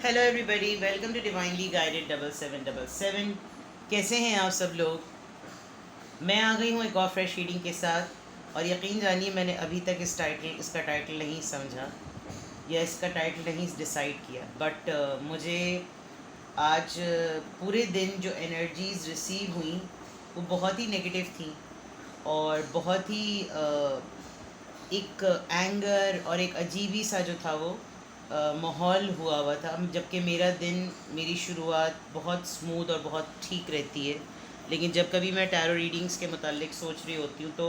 Hello everybody, welcome to divinely guided 7777। कैसे हैं आप सब लोग। मैं आ गई हूँ एक और फ्रेश रीडिंग के साथ। और यकीन जानिए, मैंने अभी तक इसका टाइटल नहीं समझा या इसका टाइटल नहीं डिसाइड किया, बट मुझे आज पूरे दिन जो एनर्जीज़ रिसीव हुई वो बहुत ही नेगेटिव थी। और बहुत ही एक एंगर और एक अजीबी सा जो था वो माहौल हुआ था, जबकि मेरा दिन, मेरी शुरुआत बहुत स्मूथ और बहुत ठीक रहती है। लेकिन जब कभी मैं टैरो रीडिंग्स के मुतालिक सोच रही होती हूँ तो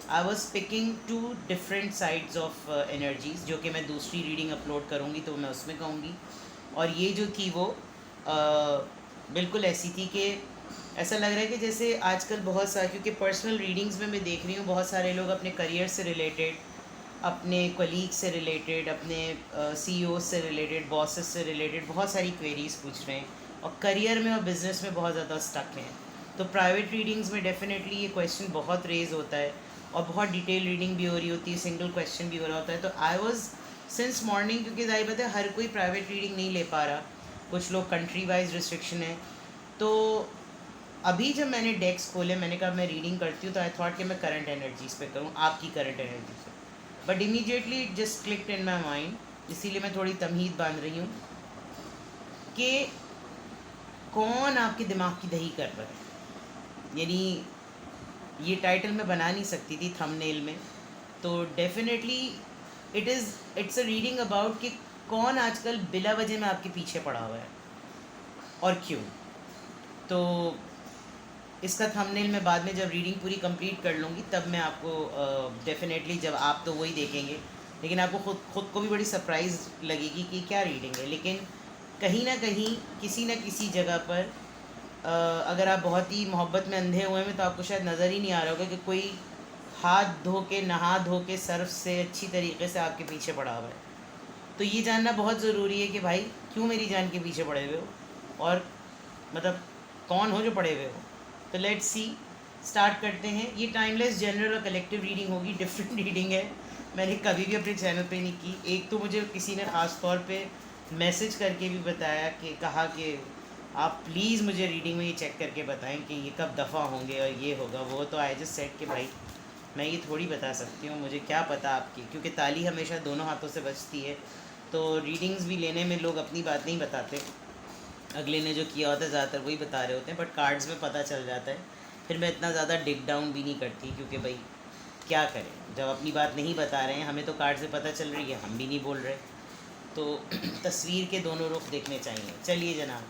I was picking two different sides of energies, जो कि मैं दूसरी रीडिंग अपलोड करूँगी तो मैं उसमें कहूँगी। और ये जो थी वो बिल्कुल ऐसी थी कि ऐसा लग रहा है कि जैसे आजकल बहुत सारे, क्योंकि पर्सनल रीडिंग्स में मैं देख रही हूँ बहुत सारे लोग अपने करियर से रिलेटेड, अपने कलीग से रिलेटेड, अपने सीईओ से रिलेटेड, बॉसेस से रिलेटेड बहुत सारी क्वेरीज पूछ रहे हैं और करियर में और बिज़नेस में बहुत ज़्यादा स्टक हैं। तो प्राइवेट रीडिंग्स में डेफिनेटली ये क्वेश्चन बहुत रेज होता है और बहुत डिटेल रीडिंग भी हो रही होती है, सिंगल क्वेश्चन भी हो रहा होता है। तो आई वॉज सिंस मॉर्निंग, क्योंकि जाहिर बात है हर कोई प्राइवेट रीडिंग नहीं ले पा रहा, कुछ लोग कंट्री वाइज रिस्ट्रिक्शन है। तो अभी जब मैंने डेस्क खोले, मैंने कहा मैं रीडिंग करती हूँ, तो आई थॉट कि मैं करंट एनर्जीज़ पे करूँ, आपकी करंट एनर्जी पे। But immediately it just clicked in my mind, इसीलिए मैं थोड़ी तमहीद बांध रही हूँ कि कौन आपके दिमाग की दही कर रहा है। यानी ये टाइटल मैं बना नहीं सकती थी थंबनेल में, तो definitely it's a reading about कि कौन आजकल बिला वजह में आपके पीछे पड़ा हुआ है और क्यों। तो इसका थंबनेल मैं बाद में जब रीडिंग पूरी कंप्लीट कर लूँगी तब मैं आपको डेफिनेटली, जब आप तो वही देखेंगे, लेकिन आपको खुद को भी बड़ी सरप्राइज़ लगेगी कि क्या रीडिंग है। लेकिन कहीं ना कहीं, किसी न किसी जगह पर अगर आप बहुत ही मोहब्बत में अंधे हुए हैं तो आपको शायद नज़र ही नहीं आ रहा होगा कि कोई हाथ धो के, नहा धो के, सर्फ से अच्छी तरीके से आपके पीछे पड़ा हुआ है। तो ये जानना बहुत ज़रूरी है कि भाई क्यों मेरी जान के पीछे पड़े हुए हो, और मतलब कौन हो जो पड़े हुए हो। तो लेट्स सी, स्टार्ट करते हैं। ये टाइमलेस, जनरल और कलेक्टिव रीडिंग होगी, डिफरेंट रीडिंग है, मैंने कभी भी अपने चैनल पे नहीं की। एक तो मुझे किसी ने ख़ास तौर पे मैसेज करके भी बताया कि कहा कि आप प्लीज़ मुझे रीडिंग में ये चेक करके बताएं कि ये कब दफ़ा होंगे और ये होगा वो। तो आई जस्ट सेड कि भाई मैं ये थोड़ी बता सकती हूँ, मुझे क्या पता आपकी, क्योंकि ताली हमेशा दोनों हाथों से बजती है। तो रीडिंग्स भी लेने में लोग अपनी बात नहीं बताते, अगले ने जो किया होता है ज़्यादातर वही बता रहे होते हैं, बट कार्ड्स में पता चल जाता है। फिर मैं इतना ज़्यादा डिग डाउन भी नहीं करती, क्योंकि भाई क्या करें, जब अपनी बात नहीं बता रहे हैं, हमें तो कार्ड से पता चल रही है, हम भी नहीं बोल रहे। तो तस्वीर के दोनों रुख देखने चाहिए। चलिए जनाब,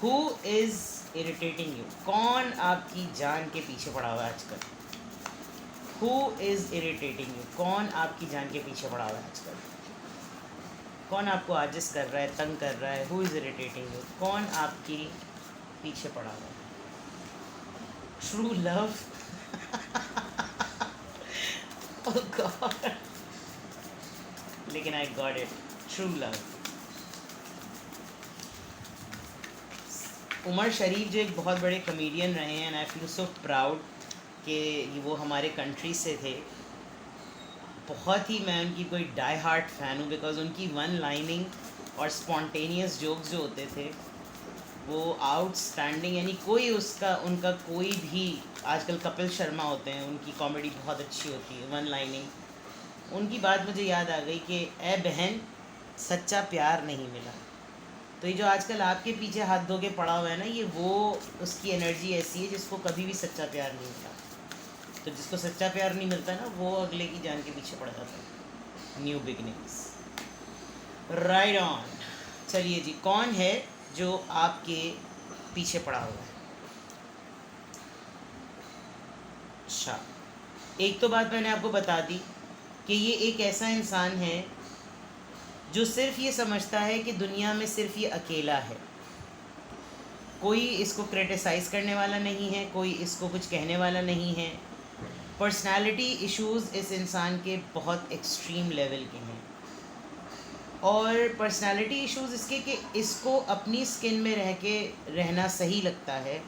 हु इज़ इरिटेटिंग यू, कौन आपकी जान के पीछे पड़ा हुआ है आजकल। हु इज़ इरिटेटिंग यू, कौन आपकी जान के पीछे पड़ा हुआ है आजकल। कौन आपको आजिज़ कर रहा है, तंग कर रहा है। हु इज़ इरिटेटिंग यू, कौन आपके पीछे पड़ा हुआ है। ट्रू लव ओह गॉड, लेकिन I got it, true love. Umer Sharif जो एक बहुत बड़े कमेडियन रहे हैं, and I feel so proud कि वो हमारे कंट्री से थे। बहुत ही मैं उनकी कोई डाई हार्ट फ़ैन हूँ, बिकॉज़ उनकी वन लाइनिंग और स्पॉन्टेनियस जोक्स जो होते थे वो आउटस्टैंडिंग। यानी कोई उसका, उनका कोई भी, आजकल कपिल शर्मा होते हैं, उनकी कॉमेडी बहुत अच्छी होती है, वन लाइनिंग। उनकी बात मुझे याद आ गई कि ए बहन, सच्चा प्यार नहीं मिला। तो ये जो आजकल आपके पीछे हाथ धो के पड़ा हुआ है ना, ये वो उसकी एनर्जी ऐसी है जिसको कभी भी सच्चा प्यार नहीं मिला। तो जिसको सच्चा प्यार नहीं मिलता ना, वो अगले की जान के पीछे पड़ जाता है। New beginnings, right on. चलिए जी, कौन है जो आपके पीछे पड़ा हुआ है। अच्छा, एक तो बात मैंने आपको बता दी कि ये एक ऐसा इंसान है जो सिर्फ ये समझता है कि दुनिया में सिर्फ ये अकेला है, कोई इसको क्रिटिसाइज़ करने वाला नहीं है, कोई इसको कुछ कहने वाला नहीं है। पर्सनालिटी इश्यूज़ इस इंसान के बहुत एक्सट्रीम लेवल के हैं, और पर्सनालिटी इश्यूज़ इसके कि इसको अपनी स्किन में रह के रहना सही लगता है।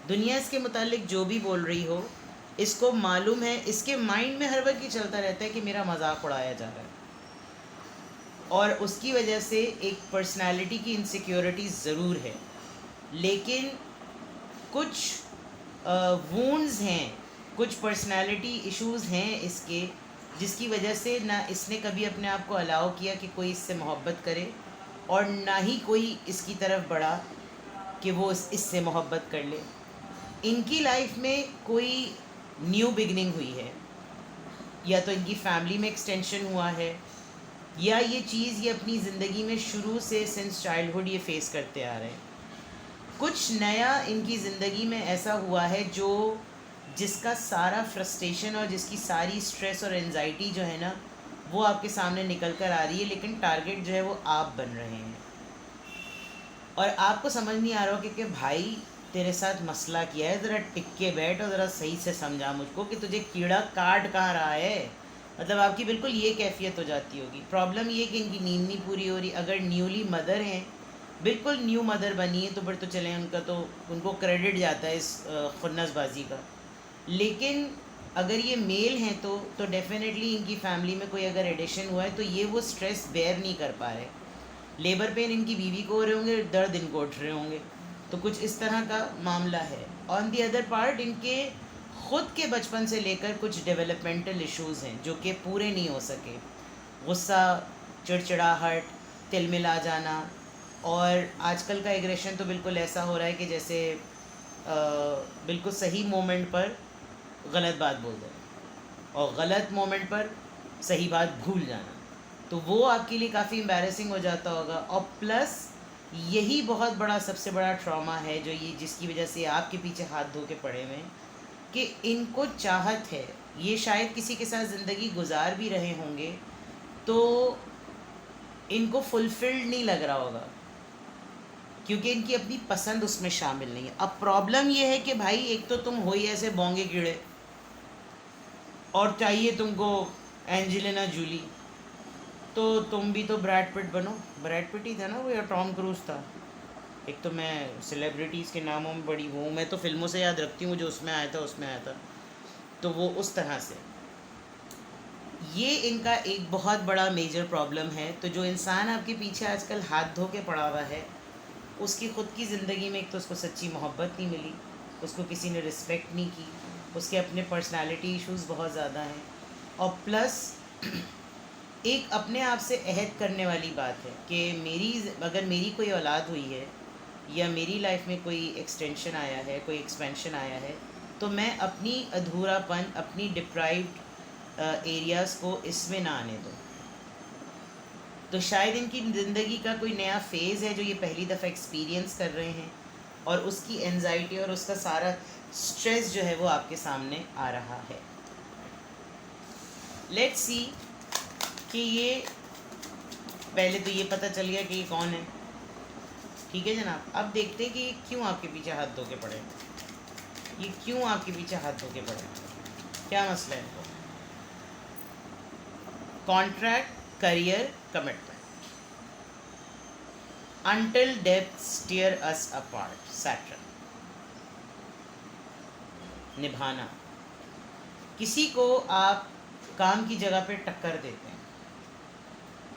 दुनिया इसके मुतालिक जो भी बोल रही हो, इसको मालूम है, इसके माइंड में हर वक्त ये चलता रहता है कि मेरा मजाक उड़ाया जा रहा है। और उसकी वजह से एक पर्सनालिटी की इनसिक्योरिटी ज़रूर है, लेकिन कुछ वूंड्स हैं, कुछ पर्सनालिटी इश्यूज हैं इसके, जिसकी वजह से ना इसने कभी अपने आप को अलाउ किया कि कोई इससे मोहब्बत करे, और ना ही कोई इसकी तरफ बढ़ा कि वो इससे मोहब्बत कर ले। इनकी लाइफ में कोई न्यू बिगनिंग हुई है, या तो इनकी फैमिली में एक्सटेंशन हुआ है, या ये चीज़ ये अपनी ज़िंदगी में शुरू से सिंस चाइल्डहुड ये फेस करते आ रहे हैं। कुछ नया इनकी ज़िंदगी में ऐसा हुआ है जो जिसका सारा फ्रस्ट्रेशन और जिसकी सारी स्ट्रेस और एंजाइटी जो है ना, वो आपके सामने निकल कर आ रही है, लेकिन टारगेट जो है वो आप बन रहे हैं। और आपको समझ नहीं आ रहा हो कि भाई तेरे साथ मसला किया है, ज़रा टिक के बैठ और ज़रा सही से समझा मुझको कि तुझे कीड़ा काट कहाँ रहा है। मतलब आपकी बिल्कुल ये कैफियत हो जाती होगी। प्रॉब्लम ये कि इनकी नींद नहीं पूरी हो रही। अगर न्यूली मदर हैं, बिल्कुल न्यू मदर बनी है, तो फिर तो चलें, उनका तो उनको क्रेडिट जाता है इस खुन्नसबाजी का। लेकिन अगर ये मेल हैं तो डेफिनेटली इनकी फैमिली में कोई अगर एडिशन हुआ है तो ये वो स्ट्रेस बेयर नहीं कर पा रहे। लेबर पेन इनकी बीवी को हो रहे होंगे, दर्द इनको उठ रहे होंगे, तो कुछ इस तरह का मामला है। ऑन दी अदर पार्ट इनके ख़ुद के बचपन से लेकर कुछ डेवलपमेंटल इश्यूज़ हैं जो कि पूरे नहीं हो सके। गुस्सा, चिड़चिड़ाहट, तिलमिला जाना, और आजकल का एग्रेशन तो बिल्कुल ऐसा हो रहा है कि जैसे बिल्कुल सही मोमेंट पर गलत बात बोल देना और गलत मोमेंट पर सही बात भूल जाना, तो वो आपके लिए काफ़ी एम्बैरेसिंग हो जाता होगा। और प्लस यही बहुत बड़ा सबसे बड़ा ट्रॉमा है जो ये जिसकी वजह से आपके पीछे हाथ धो के पड़े हुए हैं कि इनको चाहत है। ये शायद किसी के साथ ज़िंदगी गुजार भी रहे होंगे तो इनको फुलफिल्ड नहीं लग रहा होगा, क्योंकि इनकी अपनी पसंद उसमें शामिल नहीं है। अब प्रॉब्लम ये है कि भाई एक तो तुम हो ही ऐसे बोंगे कीड़े, और चाहिए तुमको एंजेलिना जूली, तो तुम भी तो ब्रैड पिट बनो। ब्रैड पिट ही था ना वो, या टॉम क्रूज था। एक तो मैं सेलिब्रिटीज़ के नामों में बड़ी वो, मैं तो फिल्मों से याद रखती हूँ, जो उसमें आया था, तो वो उस तरह से। ये इनका एक बहुत बड़ा मेजर प्रॉब्लम है। तो जो इंसान आपके पीछे आजकल हाथ धो के पड़ा हुआ है, उसकी ख़ुद की ज़िंदगी में एक तो उसको सच्ची मोहब्बत नहीं मिली, उसको किसी ने रिस्पेक्ट नहीं की, उसके अपने पर्सनालिटी इश्यूज़ बहुत ज़्यादा हैं, और प्लस एक अपने आप से अहद करने वाली बात है कि अगर मेरी कोई औलाद हुई है या मेरी लाइफ में कोई एक्सटेंशन आया है, कोई एक्सपेंशन आया है, तो मैं अपनी अधूरापन, अपनी डिप्राइव्ड एरियाज़ को इसमें ना आने दूँ। तो शायद इनकी ज़िंदगी का कोई नया फेज़ है जो ये पहली दफ़ा एक्सपीरियंस कर रहे हैं, और उसकी एंजाइटी और उसका सारा स्ट्रेस जो है वो आपके सामने आ रहा है। लेट्स सी कि ये पहले तो ये पता चल गया कि ये कौन है, ठीक है जनाब। अब देखते हैं कि ये क्यों आपके पीछे हाथ धो के पड़े, ये क्यों आपके पीछे हाथ धो के पड़े, क्या मसला है इनको। Contract, career, commitment, until death tear us apart, Saturn। निभाना, किसी को आप काम की जगह पे टक्कर देते हैं,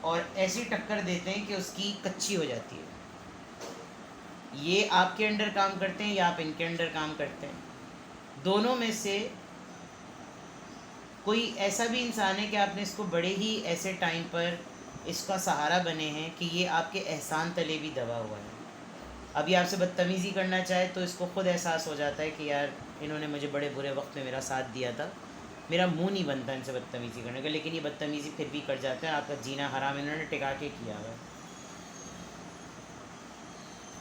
और ऐसी टक्कर देते हैं कि उसकी कच्ची हो जाती है। ये आपके अंडर काम करते हैं या आप इनके अंडर काम करते हैं, दोनों में से कोई ऐसा भी इंसान है कि आपने इसको बड़े ही ऐसे टाइम पर इसका सहारा बने हैं कि ये आपके एहसान तले भी दबा हुआ है। अभी आपसे बदतमीज़ी करना चाहे तो इसको ख़ुद एहसास हो जाता है कि यार इन्होंने मुझे बड़े बुरे वक्त में मेरा साथ दिया था, मेरा मुंह नहीं बनता इनसे बदतमीज़ी करने का, लेकिन ये बदतमीज़ी फिर भी कर जाते हैं। आपका जीना हराम इन्होंने टिका के किया हुआ है।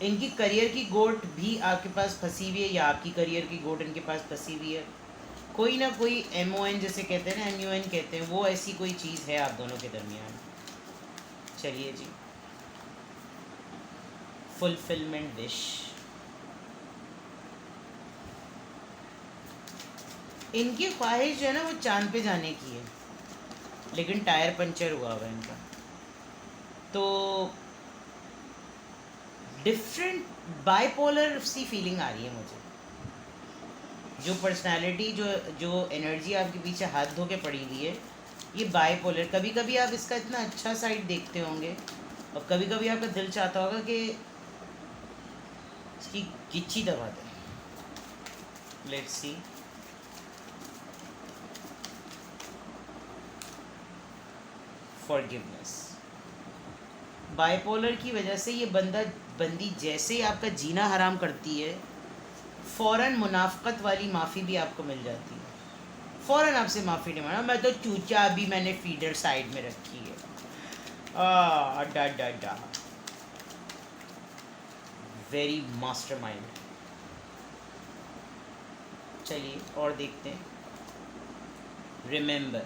इनकी करियर की गोट भी आपके पास फंसी हुई है, या आपकी करियर की गोट इनके पास फंसी हुई है। कोई ना कोई MON जैसे कहते हैं ना, MUN कहते हैं, वो ऐसी कोई चीज़ है आप दोनों के दरमियान। चलिए जी, फुलफिलमेंट विश। इनकी ख्वाहिश जो है ना वो चांद पे जाने की है, लेकिन टायर पंचर हुआ हुआ है इनका। तो डिफरेंट बाइपोलर सी फीलिंग आ रही है मुझे। जो पर्सनालिटी, जो एनर्जी आपके पीछे हाथ धो के पड़ी हुई है, ये बाइपोलर, कभी कभी आप इसका इतना अच्छा साइड देखते होंगे और कभी कभी आपका दिल चाहता होगा कि इसकी गिच्ची दबा दें। Let's see. फॉरगिवनेस। बाइपोलर की वजह से ये बंदी जैसे ही आपका जीना हराम करती है, फ़ौरन मुनाफ़क़त वाली माफ़ी भी आपको मिल जाती है। फ़ौरन आपसे माफ़ी नहीं मांगना, मैं तो चूचा अभी मैंने फीडर साइड में रखी है। डा डा डा वेरी मास्टरमाइंड। चलिए और देखते हैं। रिमेंबर,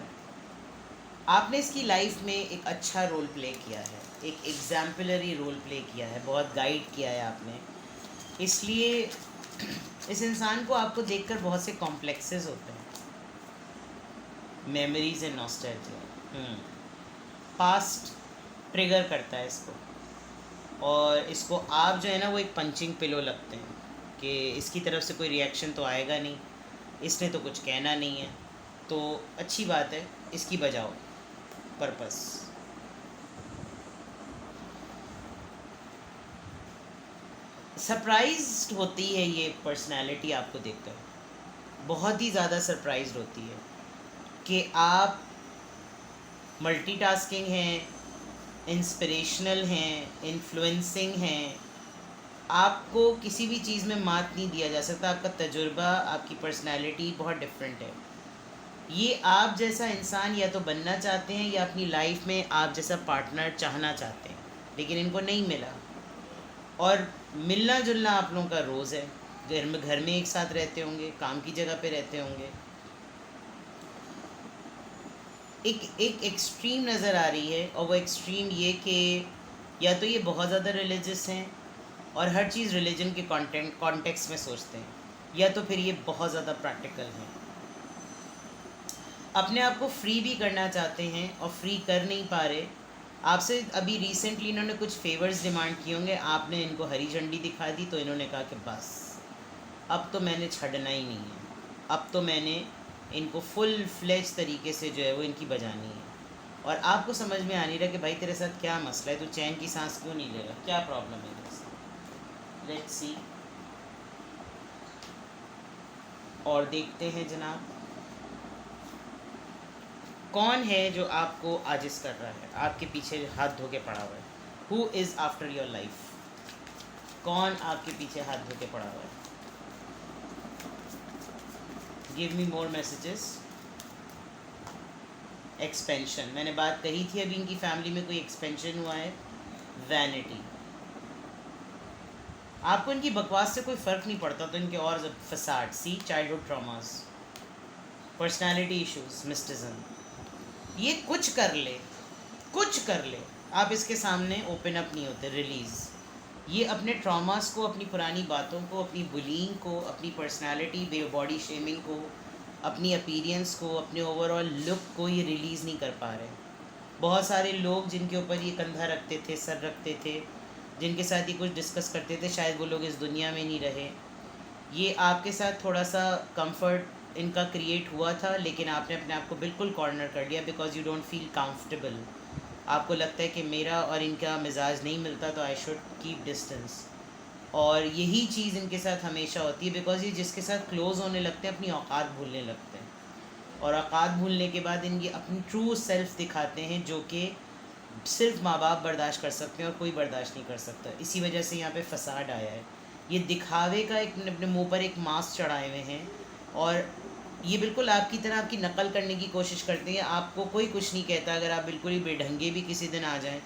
आपने इसकी लाइफ में एक अच्छा रोल प्ले किया है, एक एग्जाम्पलरी रोल प्ले किया है, बहुत गाइड किया है आपने, इसलिए इस इंसान को आपको देखकर बहुत से कॉम्प्लेक्सेस होते हैं। Memories and nostalgia, past trigger करता है इसको, और इसको आप जो है ना वो एक पंचिंग पिलो लगते हैं कि इसकी तरफ से कोई रिएक्शन तो आएगा नहीं, इसने तो कुछ कहना नहीं है, तो अच्छी बात है, इसकी बजाओ पर्पस। सरप्राइज्ड होती है ये पर्सनालिटी आपको देखकर, बहुत ही ज़्यादा सरप्राइज्ड होती है कि आप मल्टीटास्किंग हैं, इंस्पिरेशनल हैं, इन्फ्लुएंसिंग हैं, आपको किसी भी चीज़ में मात नहीं दिया जा सकता। आपका तजुर्बा, आपकी पर्सनालिटी बहुत डिफरेंट है। ये आप जैसा इंसान या तो बनना चाहते हैं या अपनी लाइफ में आप जैसा पार्टनर चाहना चाहते हैं, लेकिन इनको नहीं मिला। और मिलना जुलना आप लोगों का रोज़ है, घर में एक साथ रहते होंगे, काम की जगह पे रहते होंगे। एक एक्सट्रीम नज़र आ रही है, और वो एक्सट्रीम ये कि या तो ये बहुत ज़्यादा रिलीजियस हैं और हर चीज़ रिलीजन के कॉन्टेक्स्ट में सोचते हैं, या तो फिर ये बहुत ज़्यादा प्रैक्टिकल हैं, अपने आप को फ्री भी करना चाहते हैं और फ्री कर नहीं पा रहे। आपसे अभी रिसेंटली इन्होंने कुछ फेवर्स डिमांड किए होंगे, आपने इनको हरी झंडी दिखा दी तो इन्होंने कहा कि बस अब तो मैंने छड़ना ही नहीं है, अब तो मैंने इनको फुल फ्लेज तरीके से जो है वो इनकी बजानी है। और आपको समझ में आ नहीं रहा कि भाई तेरे साथ क्या मसला है, तू चैन की सांस क्यों नहीं ले रहा, क्या प्रॉब्लम है तेरे साथ। लेट्स सी और देखते हैं जनाब, कौन है जो आपको आजिज़ कर रहा है, आपके पीछे हाथ धो के पड़ा हुआ है। Who is after your life, कौन आपके पीछे हाथ धो के पड़ा हुआ है। गिव मी मोर मैसेजेस। एक्सपेंशन, मैंने बात कही थी अभी इनकी फैमिली में कोई एक्सपेंशन हुआ है। वैनिटी, आपको इनकी बकवास से कोई फ़र्क नहीं पड़ता तो इनके और फसाड। सी चाइल्डहुड ट्रॉमास, पर्सनालिटी इश्यूज, मिस्टिज्म, ये कुछ कर ले आप इसके सामने ओपन अप नहीं होते, रिलीज़। ये अपने ट्रॉमास को, अपनी पुरानी बातों को, अपनी बुलिंग को, अपनी पर्सनालिटी, बॉडी शेमिंग को, अपनी अपीयरेंस को, अपने ओवरऑल लुक को ये रिलीज़ नहीं कर पा रहे। बहुत सारे लोग जिनके ऊपर ये कंधा रखते थे, सर रखते थे, जिनके साथ ये कुछ डिस्कस करते थे, शायद वो लोग इस दुनिया में नहीं रहे। ये आपके साथ थोड़ा सा कंफर्ट इनका क्रिएट हुआ था, लेकिन आपने अपने आप को बिल्कुल कॉर्नर कर लिया because you don't feel comfortable. आपको लगता है कि मेरा और इनका मिजाज नहीं मिलता तो आई शुड कीप डिस्टेंस। और यही चीज़ इनके साथ हमेशा होती है बिकॉज ये जिसके साथ क्लोज़ होने लगते हैं अपनी औकात भूलने लगते हैं, और औकात भूलने के बाद इनकी अपनी ट्रू सेल्फ दिखाते हैं जो कि सिर्फ माँ बाप बर्दाश्त कर सकते हैं और कोई बर्दाश्त नहीं कर सकता। इसी वजह से यहाँ पे फसाद आया है। ये दिखावे का एक अपने मुंह पर एक मास्क चढ़ाए हुए हैं, और ये बिल्कुल आपकी तरह आपकी नकल करने की कोशिश करते हैं। आपको कोई कुछ नहीं कहता, अगर आप बिल्कुल ही बेढंगे भी किसी दिन आ जाएं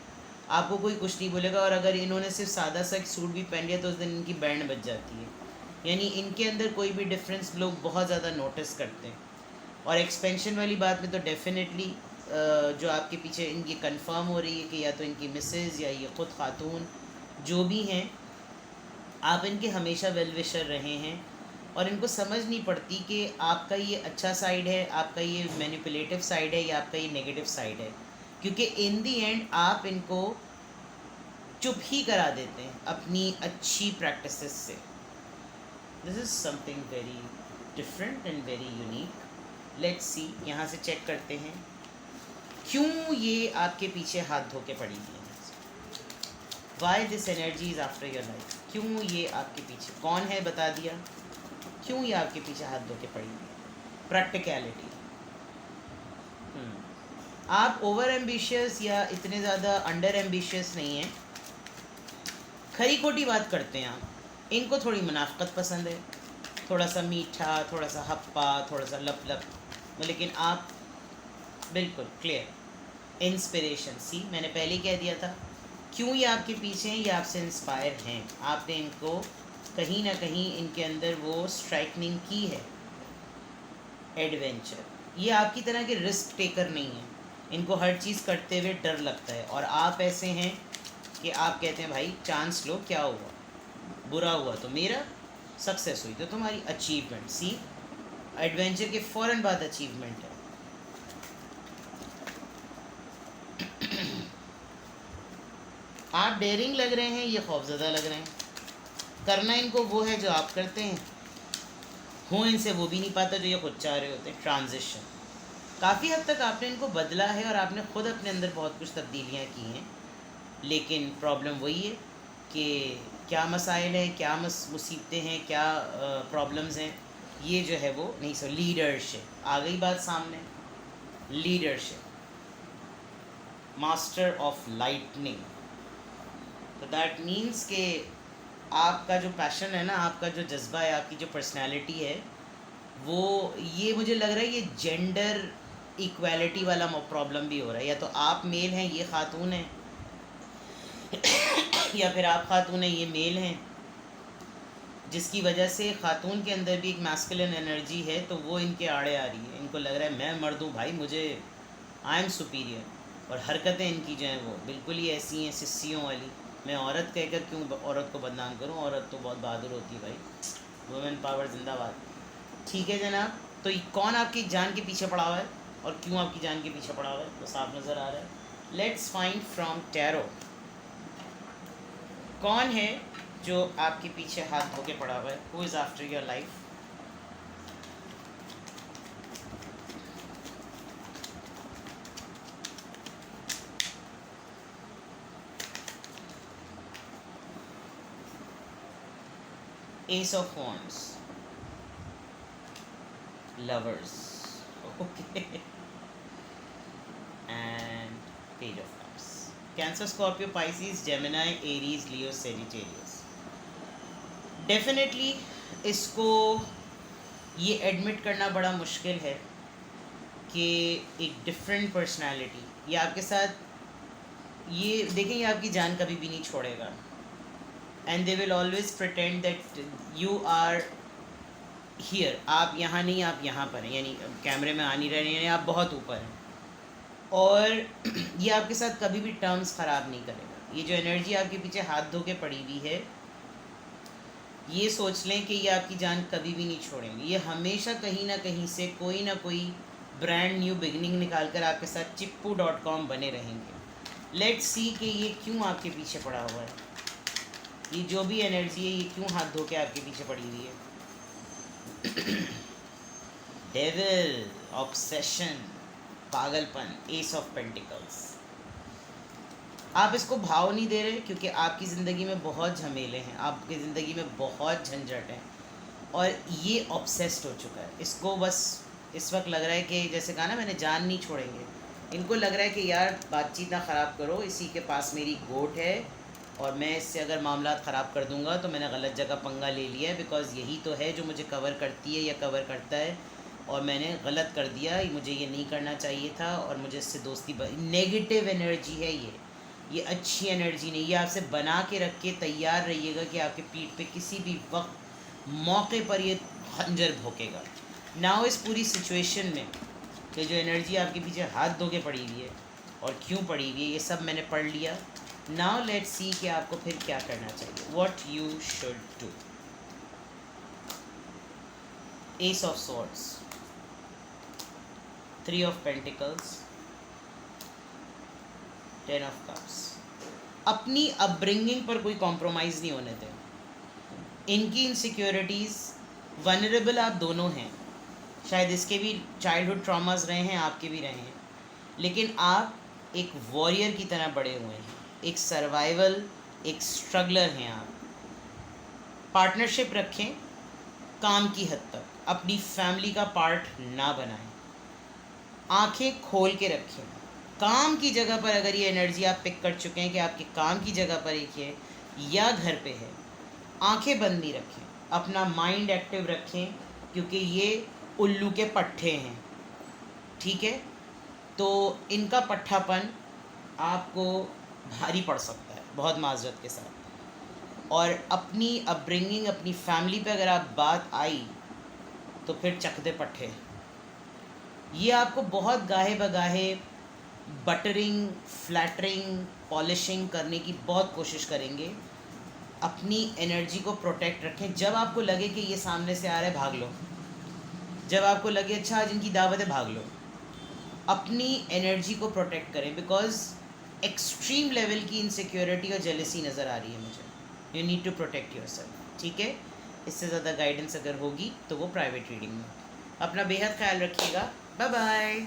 आपको कोई कुछ नहीं बोलेगा, और अगर इन्होंने सिर्फ सादा सा एक सूट भी पहन लिया तो उस दिन इनकी बैंड बज जाती है। यानी इनके अंदर कोई भी डिफरेंस लोग बहुत ज़्यादा नोटिस करते हैं। और एक्सपेंशन वाली बात में तो डेफिनेटली जो आपके पीछे इनकी कंफर्म हो रही है कि या तो इनकी मिसेज़ या ये ख़ुद खातून जो भी हैं, आप इनके हमेशा वेल विशर रहे हैं, और इनको समझ नहीं पड़ती कि आपका ये अच्छा साइड है, आपका ये मैनिपुलेटिव साइड है, या आपका ये नेगेटिव साइड है, क्योंकि इन दी एंड आप इनको चुप ही करा देते हैं अपनी अच्छी प्रैक्टिसेस से। This is something very different and very unique. Let's see, यहाँ से चेक करते हैं क्यों ये आपके पीछे हाथ धो के पड़ी हुई है? Why this energy is after your life? क्यों ये आपके पीछे, कौन है बता दिया, क्यों ये आपके पीछे हाथ धो के पड़ी हुई है? प्रैक्टिकलिटी। आप ओवर एम्बिशियस या इतने ज़्यादा अंडर एम्बिशियस नहीं हैं, खरी खोटी बात करते हैं आप। इनको थोड़ी मुनाफ़क़त पसंद है, थोड़ा सा मीठा, थोड़ा सा हप्पा, थोड़ा सा लप लप, लेकिन आप बिल्कुल क्लियर इंस्पिरेशन। सी, मैंने पहले ही कह दिया था क्यों ये आपके पीछे हैं, ये आपसे इंस्पायर हैं। आपने इनको कहीं ना कहीं इनके अंदर वो स्ट्राइकनिंग की है, एडवेंचर। ये आपकी तरह के रिस्क टेकर नहीं है, इनको हर चीज़ करते हुए डर लगता है। और आप ऐसे हैं कि आप कहते हैं भाई चांस लो, क्या हुआ, बुरा हुआ तो मेरा, सक्सेस हुई तो तुम्हारी। अचीवमेंट, सी एडवेंचर के फ़ौरन बाद अचीवमेंट है। आप डेयरिंग लग रहे हैं, ये खौफज़दा लग रहे हैं। करना इनको वो है जो आप करते हैं, हो इनसे वो भी नहीं पाता जो ये खुद चाह रहे होते हैं। ट्रांजिशन काफ़ी हद तक आपने इनको बदला है और आपने ख़ुद अपने अंदर बहुत कुछ तब्दीलियाँ की हैं, लेकिन प्रॉब्लम वही है कि क्या मसाइल हैं, क्या मुसीबतें हैं, क्या प्रॉब्लम्स हैं, ये जो है वो नहीं। सो लीडरशिप आ गई बात सामने। लीडरशिप, मास्टर ऑफ लाइटनिंग, तो दैट मीन्स कि आपका जो पैशन है ना, आपका जो जज्बा है, आपकी जो पर्सनालिटी है, वो ये मुझे लग रहा है ये जेंडर इक्वालिटी वाला प्रॉब्लम भी हो रहा है। या तो आप मेल हैं, ये खातून है, या फिर आप खातून हैं, ये मेल हैं, जिसकी वजह से खातून के अंदर भी एक मैस्कुलिन एनर्जी है, तो वो इनके आड़े आ रही है। इनको लग रहा है मैं मर्द हूँ भाई, मुझे आई एम सुपीरियर, और हरकतें इनकी जो हैं वो बिल्कुल ही ऐसी हैं सिस्सियों वाली। मैं औरत कहकर क्यों औरत को बदनाम करूं, औरत तो बहुत बहादुर होती है भाई। वुमेन पावर जिंदाबाद। ठीक है जनाब, तो कौन आपकी जान के पीछे पड़ा हुआ है और क्यों आपकी जान के पीछे पड़ा हुआ है, वो साफ नज़र आ रहा है। लेट्स फाइंड फ्रॉम टैरो कौन है जो आपके पीछे हाथ धो के पड़ा हुआ है। Who is after your life? Ace of Wands, Lovers, okay, and Page of Cups. Cancer, Scorpio, Pisces, Gemini, Aries, Leo, Sagittarius. Definitely इसको ये एडमिट करना बड़ा मुश्किल है कि एक डिफरेंट पर्सनालिटी ये आपके साथ, ये देखें, ये आपकी जान कभी भी नहीं छोड़ेगा। And they will always pretend that you are here. आप यहाँ नहीं, आप यहाँ पर हैं, यानी कैमरे में आ नहीं रहे, यानी आप बहुत ऊपर हैं। और ये आपके साथ कभी भी टर्म्स ख़राब नहीं करेगा। ये जो एनर्जी आपके पीछे हाथ धो के पड़ी हुई है, ये सोच लें कि ये आपकी जान कभी भी नहीं छोड़ेंगे। ये हमेशा कहीं ना कहीं से कोई ना कोई ब्रांड न्यू बिगनिंग निकाल कर आपके साथ chippu.com बने रहेंगे। लेट्स सी कि ये क्यों आपके पीछे पड़ा हुआ है, ये जो भी एनर्जी है ये क्यों हाथ धो के आपके पीछे पड़ी हुई है। डेविल, ऑब्सेशन, पागलपन, एस ऑफ पेंटिकल्स। आप इसको भाव नहीं दे रहे क्योंकि आपकी ज़िंदगी में बहुत झमेले हैं, आपकी ज़िंदगी में बहुत झंझट है, और ये ऑब्सेस्ड हो चुका है। इसको बस इस वक्त लग रहा है कि जैसे कहा ना मैंने, जान नहीं छोड़ेंगे। इनको लग रहा है कि यार बातचीत ना ख़राब करो, इसी के पास मेरी गोट है और मैं इससे अगर मामला ख़राब कर दूंगा तो मैंने गलत जगह पंगा ले लिया है, बिकॉज़ यही तो है जो मुझे कवर करती है या कवर करता है, और मैंने गलत कर दिया, मुझे ये नहीं करना चाहिए था और मुझे इससे दोस्ती। नेगेटिव एनर्जी है ये अच्छी एनर्जी नहीं। ये आपसे बना के रख के तैयार रहिएगा कि आपके पीठ पे किसी भी वक्त मौके पर ये खंजर भोंकेगा। नाउ इस पूरी सिचुएशन में कि जो एनर्जी आपके पीछे हाथ धो के पड़ी हुई है और क्यों पड़ी हुई है, ये सब मैंने पढ़ लिया। नाउ लेट्स सी कि आपको फिर क्या करना चाहिए, what you should do. S of swords, 3 of pentacles, 10 of cups. अपनी अपब्रिंगिंग पर कोई कॉम्प्रोमाइज़ नहीं होने दें। इनकी इनसिक्योरिटीज़, वनरेबल आप दोनों हैं, शायद इसके भी चाइल्डहुड ट्रॉमास रहे हैं, आपके भी रहे हैं, लेकिन आप एक वॉरियर की तरह बड़े हुए हैं, एक सर्वाइवल, एक स्ट्रगलर हैं आप। पार्टनरशिप रखें काम की हद तक, अपनी फैमिली का पार्ट ना बनाएं। आंखें खोल के रखें। काम की जगह पर अगर ये एनर्जी आप पिक कर चुके हैं कि आपके काम की जगह पर एक है या घर पे है, आंखें बंद नहीं रखें, अपना माइंड एक्टिव रखें, क्योंकि ये उल्लू के पट्ठे हैं, ठीक है। तो इनका पट्ठापन आपको भारी पड़ सकता है, बहुत माजरत के साथ। और अपनी अपब्रिंगिंग, अपनी फैमिली पे अगर आप बात आई तो फिर चक दे पट्ठे। ये आपको बहुत गाहे बगाहे बटरिंग, फ्लैटरिंग, पॉलिशिंग करने की बहुत कोशिश करेंगे। अपनी एनर्जी को प्रोटेक्ट रखें। जब आपको लगे कि ये सामने से आ रहा है, भाग लो। जब आपको लगे अच्छा आज इनकी दावत है, भाग लो। अपनी एनर्जी को प्रोटेक्ट करें, बिकॉज एक्सट्रीम लेवल की इनसिक्योरिटी और जेलसी नज़र आ रही है मुझे। You need to protect your self, ठीक है। इससे ज़्यादा गाइडेंस अगर होगी तो वो प्राइवेट रीडिंग में। अपना बेहद ख्याल रखिएगा। Bye bye.